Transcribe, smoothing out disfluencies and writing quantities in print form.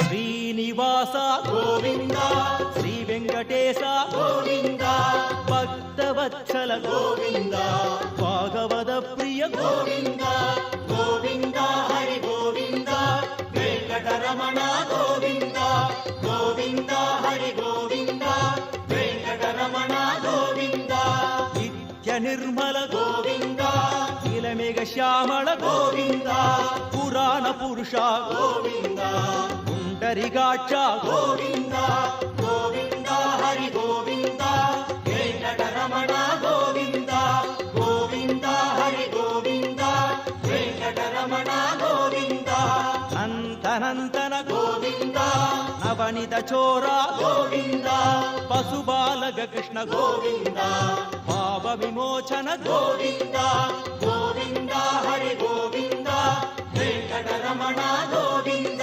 శ్రీనివాస గోవింద శ్రీ వెంకటేశ గోవింద భక్తవత్సల గోవింద భాగవత ప్రియ గోవింద గోవింద హరి గోవింద వెంకటరమణ గోవింద గోవింద హరి గోవింద వెంకటరమణ గోవింద నిత్య నిర్మల గోవింద నీలమేఘ శ్యామళ గోవింద పురాణ పురుష గోవింద పుండరికాక్ష గోవింద గోవింద హరి గోవింద వెంకటరమణ గోవింద గోవింద హరి గోవింద వెంకటరమణ గోవింద నంతనంతన గోవింద నవనిత చోర గోవింద పశుబాలక కృష్ణ గోవింద భావ విమోచన గోవింద గోవింద హరి గోవింద వెంకటరమణ గోవింద